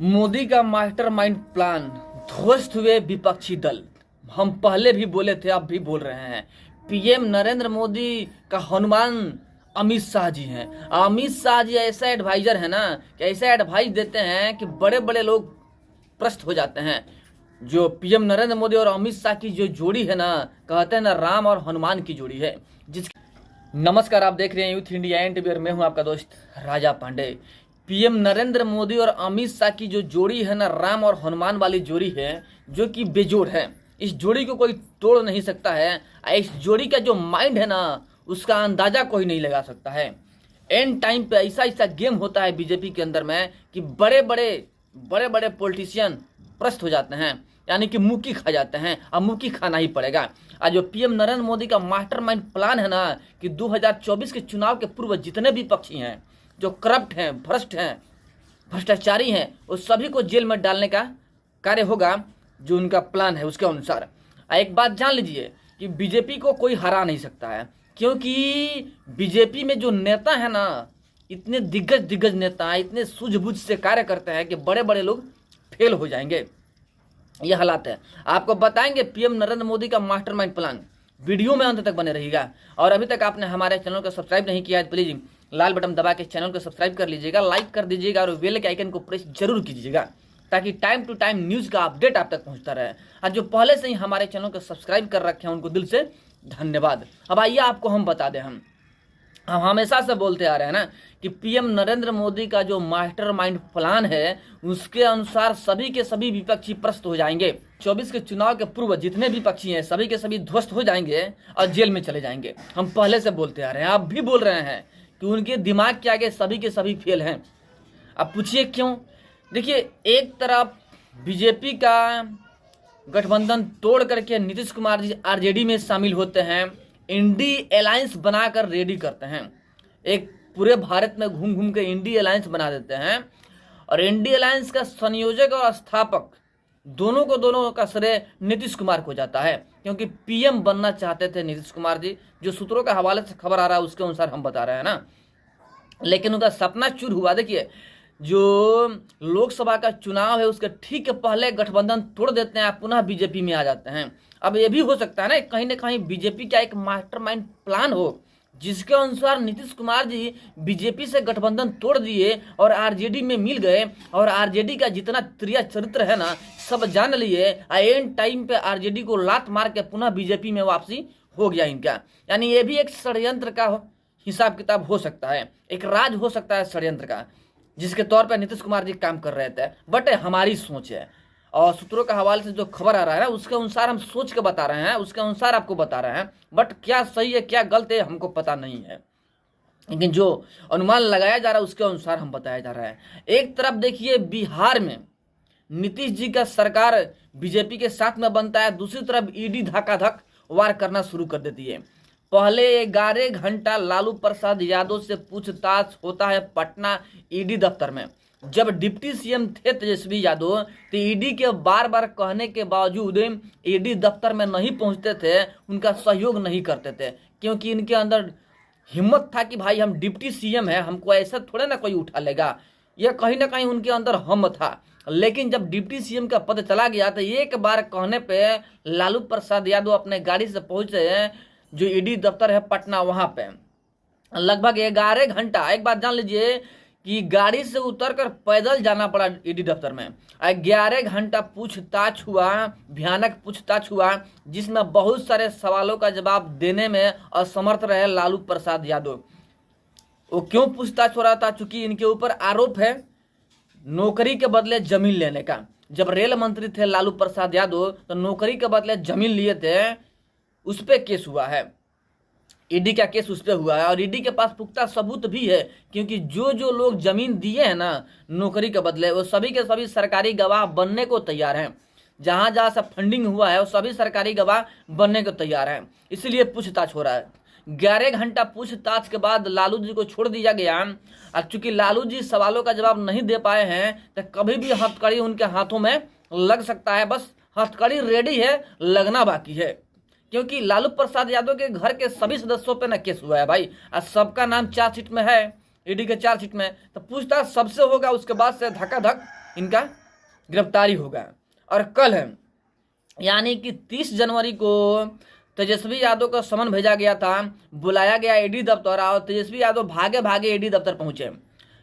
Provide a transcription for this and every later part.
मोदी का mastermind plan, ध्वस्त हुए विपक्षी दल। हम पहले भी बोले थे, अब भी बोल रहे हैं। पीएम नरेंद्र मोदी का हनुमान अमित शाह जी हैं। अमित शाह जी ऐसा एडवाइजर है ना कि ऐसा एडवाइस देते हैं कि बड़े बड़े लोग प्रस्त हो जाते हैं। जो पीएम नरेंद्र मोदी और अमित शाह की जो जोड़ी है ना, कहते हैं ना राम और हनुमान की जोड़ी है। नमस्कार, आप देख रहे हैं यूथ इंडिया एंड मैं हूं आपका दोस्त राजा पांडे। पीएम नरेंद्र मोदी और अमित शाह की जो जोड़ी है ना, राम और हनुमान वाली जोड़ी है, जो कि बेजोड़ है। इस जोड़ी को कोई तोड़ नहीं सकता है। इस जोड़ी का जो माइंड है ना, उसका अंदाजा कोई नहीं लगा सकता है। एंड टाइम पे ऐसा ऐसा गेम होता है बीजेपी के अंदर में कि बड़े बड़े पॉलिटिशियन प्रस्त हो जाते हैं, यानी कि मुक्की खा जाते हैं। अब मुक्की खाना ही पड़ेगा। आज जो पीएम नरेंद्र मोदी का मास्टरमाइंड प्लान है ना कि 2024 के चुनाव के पूर्व जितने भी पक्षी हैं, जो करप्ट हैं, भ्रष्ट हैं, भ्रष्टाचारी हैं, उस सभी को जेल में डालने का कार्य होगा। जो उनका प्लान है उसके अनुसार एक बात जान लीजिए कि बीजेपी को कोई हरा नहीं सकता है, क्योंकि बीजेपी में जो नेता है ना, इतने दिग्गज नेता हैं, इतने सूझबूझ से कार्य करते हैं कि बड़े बड़े लोग फेल हो जाएंगे। यह हालात है। आपको बताएंगे पीएम नरेंद्र मोदी का मास्टरमाइंड प्लान। वीडियो में अंत तक बने रहिएगा। और अभी तक आपने हमारे चैनल को सब्सक्राइब नहीं किया है, प्लीज लाल बटन दबा के चैनल को सब्सक्राइब कर लीजिएगा, लाइक कर दीजिएगा और बेल के आइकन को प्रेस जरूर कीजिएगा, ताकि टाइम टू टाइम न्यूज का अपडेट आप तक पहुंचता रहे। और जो पहले से ही हमारे चैनल को सब्सक्राइब कर रखे हैं, उनको दिल से धन्यवाद। अब आइए आपको हम बता दें, हम हमेशा से बोलते आ रहे हैं ना कि पीएम नरेंद्र मोदी का जो मास्टरमाइंड प्लान है, उसके अनुसार सभी के सभी विपक्षी प्रस्त हो जाएंगे। 24 के चुनाव के पूर्व जितने भी पक्षी हैं, सभी के सभी ध्वस्त हो जाएंगे और जेल में चले जाएंगे। हम पहले से बोलते आ रहे हैं, आप भी बोल रहे हैं कि उनके दिमाग के आगे सभी के सभी फेल हैं। अब पूछिए क्यों? देखिए, एक तरफ बीजेपी का गठबंधन तोड़ करके नीतीश कुमार जी आरजेडी में शामिल होते हैं, इंडी अलायंस बनाकर रेडी करते हैं। एक पूरे भारत में घूम घूम के इंडी अलायंस बना देते हैं। और इंडी अलायंस का संयोजक और स्थापक दोनों का श्रेय नीतीश कुमार को जाता है, क्योंकि पीएम बनना चाहते थे नीतीश कुमार जी। जो सूत्रों के हवाले से खबर आ रहा है उसके अनुसार हम बता रहे हैं ना, लेकिन उनका सपना चूर हुआ। देखिए, जो लोकसभा का चुनाव है उसके ठीक पहले गठबंधन तोड़ देते हैं, पुनः बीजेपी में आ जाते हैं। अब ये भी हो सकता है ना कहीं बीजेपी का एक मास्टरमाइंड प्लान हो, जिसके अनुसार नीतीश कुमार जी बीजेपी से गठबंधन तोड़ दिए और आरजेडी में मिल गए। और आरजेडी का जितना त्रिया चरित्र है ना, सब जान लिए। एंड टाइम पे आरजेडी को लात मार के पुनः बीजेपी में वापसी हो गया इनका। यानी ये भी एक षड्यंत्र का हिसाब किताब हो सकता है, एक राज हो सकता है षड्यंत्र का, जिसके तौर पर नीतीश कुमार जी काम कर रहे थे। बट हमारी सोच है और सूत्रों के हवाले से जो खबर आ रहा है ना, उसके अनुसार हम सोच के बता रहे हैं, उसके अनुसार आपको बता रहे हैं। बट क्या सही है क्या गलत है हमको पता नहीं है, लेकिन जो अनुमान लगाया जा रहा है उसके अनुसार हम बताया जा रहा है। एक तरफ देखिए, बिहार में नीतीश जी का सरकार बीजेपी के साथ में बनता है, दूसरी तरफ ईडी धक्का वार करना शुरू कर देती है। पहले 11 घंटा लालू प्रसाद यादव से पूछताछ होता है पटना ईडी दफ्तर में। जब डिप्टी सीएम थे तेजस्वी यादव, तो ईडी के बार बार कहने के बावजूद ईडी दफ्तर में नहीं पहुंचते थे, उनका सहयोग नहीं करते थे, क्योंकि इनके अंदर हिम्मत था कि भाई हम डिप्टी सीएम है, हमको ऐसा थोड़े ना कोई उठा लेगा। यह कहीं ना कहीं उनके अंदर हम था। लेकिन जब डिप्टी सीएम का पद चला गया, तो एक बार कहने पे लालू प्रसाद यादव अपने गाड़ी से पहुंचे जो ईडी दफ्तर है पटना, वहां पे लगभग 11 घंटा। एक बात जान लीजिए कि गाड़ी से उतरकर पैदल जाना पड़ा ईडी दफ्तर में। 11 घंटा पूछताछ हुआ, भयानक पूछताछ हुआ, जिसमें बहुत सारे सवालों का जवाब देने में असमर्थ रहे लालू प्रसाद यादव। वो क्यों पूछताछ हो रहा था? चूंकि इनके ऊपर आरोप है नौकरी के बदले जमीन लेने का। जब रेल मंत्री थे लालू प्रसाद यादव, तो नौकरी के बदले जमीन लिए थे, उस पर केस हुआ है। ईडी का केस उस पर हुआ है और ईडी के पास पुख्ता सबूत भी है, क्योंकि जो लोग जमीन दिए हैं ना नौकरी के बदले, वो सभी के सभी सरकारी गवाह बनने को तैयार हैं। जहां जहां से फंडिंग हुआ है वो सभी सरकारी गवाह बनने को तैयार हैं। इसलिए पूछताछ हो रहा है। 11 घंटा पूछताछ के बाद लालू जी को छोड़ दिया गया। और चूंकि लालू जी सवालों का जवाब नहीं दे पाए हैं, तो कभी भी हथकड़ी उनके हाथों में लग सकता है। बस हथकड़ी रेडी है, लगना बाकी है, क्योंकि लालू प्रसाद यादव के घर के सभी सदस्यों पे न केस हुआ है भाई। और सबका नाम चार्जशीट में है, ईडी के चार्जशीट में। तो पूछताछ सबसे होगा, उसके बाद से धक्का इनका गिरफ्तारी होगा। और कल है यानी कि 30 जनवरी को तेजस्वी यादव का समन भेजा गया था, बुलाया गया ईडी दफ्तर, और तेजस्वी यादव भागे भागे ईडी दफ्तर पहुंचे।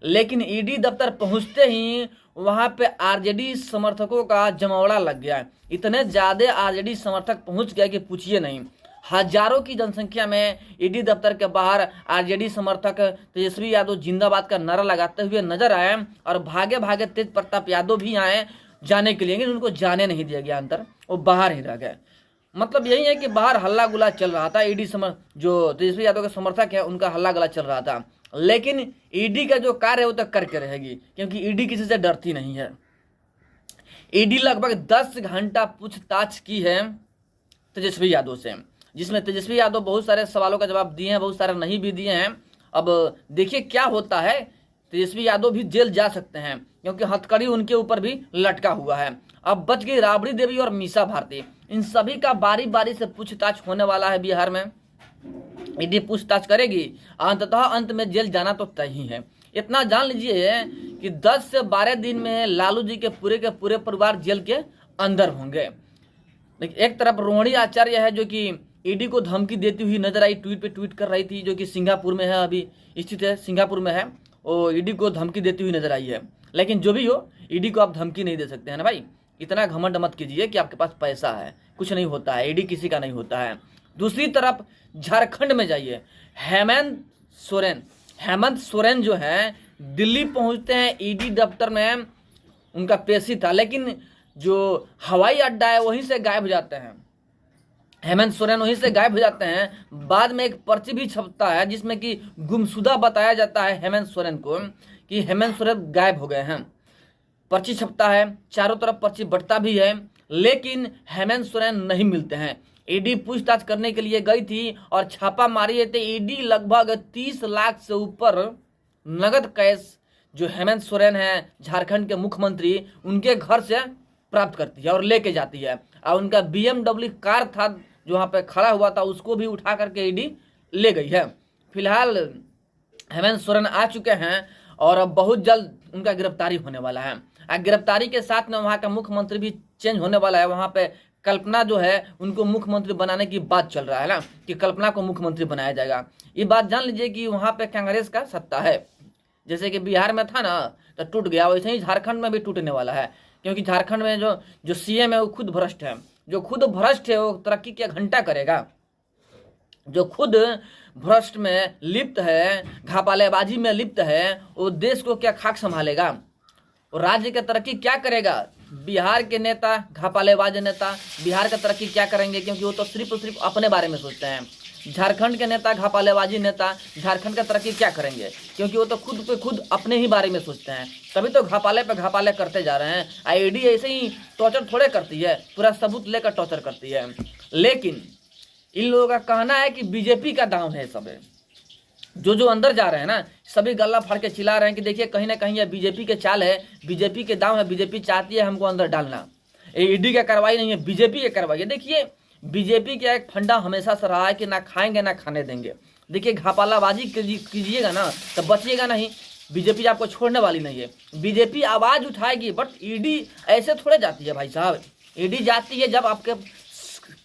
लेकिन ईडी दफ्तर पहुंचते ही वहां पे आरजेडी समर्थकों का जमावड़ा लग गया। इतने ज्यादा आरजेडी समर्थक पहुंच गए कि पूछिए नहीं। हजारों की जनसंख्या में ईडी दफ्तर के बाहर आरजेडी समर्थक तेजस्वी यादव जिंदाबाद का नारा लगाते हुए नजर आए, और भागे भागे तेज प्रताप यादव भी आए जाने के लिए, लेकिन उनको जाने नहीं दिया गया अंदर, वो बाहर ही रह गए। मतलब यही है कि बाहर हल्ला गुला चल रहा था, ईडी जो तेजस्वी यादव के समर्थक है उनका हल्ला गुला चल रहा था। लेकिन ईडी का जो कार्य है वो तो करके रहेगी, क्योंकि ईडी किसी से डरती नहीं है। ईडी लगभग 10 घंटा पूछताछ की है तेजस्वी यादव से, जिसमें तेजस्वी यादव बहुत सारे सवालों का जवाब दिए हैं, बहुत सारे नहीं भी दिए हैं। अब देखिए क्या होता है, तेजस्वी यादव भी जेल जा सकते हैं, क्योंकि हथकड़ी उनके ऊपर भी लटका हुआ है। अब बच गई राबड़ी देवी और मीसा भारती, इन सभी का बारी बारी से पूछताछ होने वाला है बिहार में। ईडी पूछताछ करेगी, अंततः अंत में जेल जाना तो तय ही है। इतना जान लीजिए कि 10 से 12 दिन में लालू जी के पूरे परिवार जेल के अंदर होंगे। लेकिन एक तरफ रोहिणी आचार्य है जो कि ईडी को धमकी देती हुई नजर आई, ट्वीट पे ट्वीट कर रही थी, जो कि सिंगापुर में है, अभी स्थित है सिंगापुर में है, वो ईडी को धमकी देती हुई नजर आई है। लेकिन जो भी हो, ईडी को आप धमकी नहीं दे सकते हैं ना भाई। इतना घमंड मत कीजिए कि आपके पास पैसा है, कुछ नहीं होता है, ईडी किसी का नहीं होता है। दूसरी तरफ झारखंड में जाइए, हेमंत सोरेन जो है दिल्ली पहुंचते हैं, ईडी दफ्तर में उनका पेशी था, लेकिन जो हवाई अड्डा है वहीं से गायब हो जाते हैं। हेमंत सोरेन वहीं से गायब हो जाते हैं। बाद में एक पर्ची भी छपता है जिसमें कि गुमशुदा बताया जाता है हेमंत सोरेन को, कि हेमंत सोरेन गायब हो गए हैं। पर्ची छपता है, चारों तरफ पर्ची बंटता भी है, लेकिन हेमंत सोरेन नहीं मिलते हैं। ईडी पूछताछ करने के लिए गई थी और छापा मारी थे। ईडी लगभग 30 लाख से ऊपर नगद कैश जो हेमंत सोरेन है झारखंड के मुख्यमंत्री, उनके घर से प्राप्त करती है और लेके जाती है। और उनका BMW कार था जो वहाँ पे खड़ा हुआ था, उसको भी उठा करके ईडी ले गई है। फिलहाल हेमंत सोरेन आ चुके हैं और अब बहुत जल्द उनका गिरफ्तारी होने वाला है। गिरफ्तारी के साथ में वहाँ का मुख्यमंत्री भी चेंज होने वाला है। वहाँ पे कल्पना जो है उनको मुख्यमंत्री बनाने की बात चल रहा है ना, कि कल्पना को मुख्यमंत्री बनाया जाएगा। ये बात जान लीजिए कि वहाँ पे कांग्रेस का सत्ता है। जैसे कि बिहार में था ना तो टूट गया, वैसे ही झारखंड में भी टूटने वाला है, क्योंकि झारखंड में जो सीएम है वो खुद भ्रष्ट है। जो खुद भ्रष्ट है वो तरक्की क्या घंटा करेगा। जो खुद भ्रष्ट में लिप्त है, घापालेबाजी में लिप्त है, वो देश को क्या खाक संभालेगा, वो राज्य की तरक्की क्या करेगा। बिहार के नेता घापालेबाज नेता बिहार का तरक्की क्या करेंगे, क्योंकि वो तो सिर्फ अपने बारे में सोचते हैं। झारखंड के नेता घापालेबाजी नेता झारखंड का तरक्की क्या करेंगे, क्योंकि वो तो खुद पे खुद अपने ही बारे में सोचते हैं। तभी तो घापाले पे घापाले करते जा रहे हैं। ईडी ऐसे ही टॉर्चर थोड़े करती है, पूरा सबूत लेकर टॉर्चर करती है। लेकिन इन लोगों का कहना है कि बीजेपी का दांव है सब। जो अंदर जा रहे हैं ना, सभी गला फाड़ के चिल्ला रहे हैं कि देखिए कहीं ना कहीं ये बीजेपी के चाल है, बीजेपी के दांव है, बीजेपी चाहती है हमको अंदर डालना। ईडी का कार्रवाई नहीं है, बीजेपी की कार्रवाई है। देखिए बीजेपी का एक फंडा हमेशा से रहा है कि ना खाएंगे ना खाने देंगे। देखिए घापालाबाजी कीजिएगा ना तो बचिएगा नहीं, बीजेपी आपको छोड़ने वाली नहीं है। बीजेपी आवाज उठाएगी, बट ईडी ऐसे थोड़े जाती है भाई साहब। ईडी जाती है जब आपके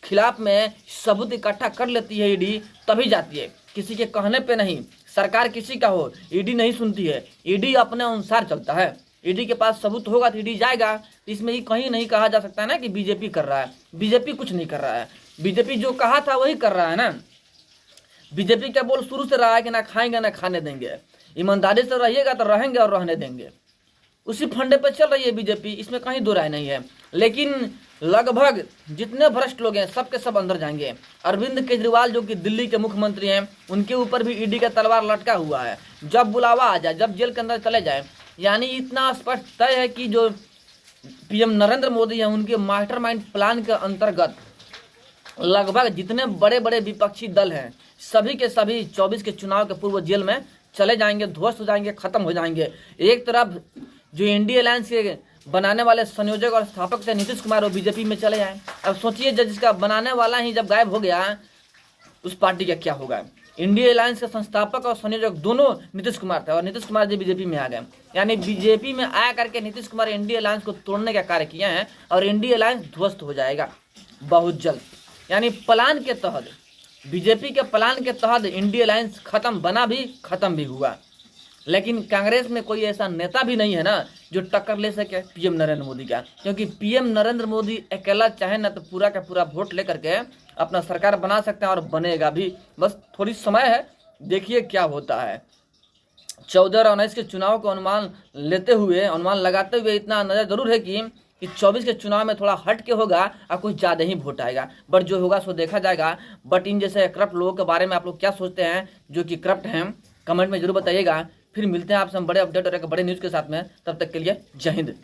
खिलाफ में सबूत इकट्ठा कर लेती है ईडी, तभी जाती है, किसी के कहने पे नहीं। सरकार किसी का हो, ईडी नहीं सुनती है, ईडी अपने अनुसार चलता है। ईडी के पास सबूत होगा तो ईडी जाएगा। इसमें ही कहीं नहीं कहा जा सकता ना कि बीजेपी कर रहा है। बीजेपी कुछ नहीं कर रहा है, बीजेपी जो कहा था वही कर रहा है ना। बीजेपी का बोल शुरू से रहा है कि ना खाएंगे ना खाने देंगे, ईमानदारी से रहिएगा तो रहेंगे और रहने देंगे। उसी फंडे पे चल रही है बीजेपी, इसमें कहीं दो राय नहीं है। लेकिन लगभग जितने भ्रष्ट लोग हैं सब के सब अंदर जाएंगे। अरविंद केजरीवाल जो कि दिल्ली के मुख्यमंत्री हैं, उनके ऊपर भी ईडी का तलवार लटका हुआ है। जब बुलावा आ जाए, जब जेल के अंदर चले जाए, यानी इतना स्पष्ट तय है कि जो पीएम नरेंद्र मोदी हैं उनके मास्टरमाइंड प्लान के अंतर्गत लगभग जितने बड़े बड़े विपक्षी दल हैं सभी के सभी 24 के चुनाव के पूर्व जेल में चले जाएंगे, ध्वस्त हो जाएंगे, खत्म हो जाएंगे। एक तरफ जो इंडिया अलायंस के बनाने वाले संयोजक और स्थापक थे नीतीश कुमार, वो बीजेपी में चले जाएं। अब सोचिए जिसका बनाने वाला ही जब गायब हो गया, उस पार्टी का क्या होगा। इंडिया अलायंस के संस्थापक और संयोजक दोनों नीतीश कुमार थे और नीतीश कुमार जी बीजेपी में आ गए। यानी बीजेपी में आ करके नीतीश कुमार इंडिया अलायंस को तोड़ने का कार्य किए हैं और इंडिया अलायंस ध्वस्त हो जाएगा बहुत जल्द। यानी प्लान के तहत, बीजेपी के प्लान के तहत इंडिया अलायंस खत्म बना भी, खत्म भी हुआ। लेकिन कांग्रेस में कोई ऐसा नेता भी नहीं है ना जो टक्कर ले सके पीएम नरेंद्र मोदी का, क्योंकि पीएम नरेंद्र मोदी अकेला चाहे ना तो पूरा का पूरा वोट लेकर के अपना सरकार बना सकते हैं और बनेगा भी। बस थोड़ी समय है, देखिए क्या होता है। 14 और 19 के चुनाव को अनुमान लगाते हुए इतना नजर जरूर है कि 24 के चुनाव में थोड़ा हट के होगा और कुछ ज़्यादा ही वोट आएगा, बट जो होगा सो देखा जाएगा। बट इन जैसे करप्ट लोगों के बारे में आप लोग क्या सोचते हैं जो कि करप्ट हैं, कमेंट में जरूर बताइएगा। फिर मिलते हैं आपसे हम बड़े अपडेट और एक बड़े न्यूज़ के साथ में, तब तक के लिए जय हिंद।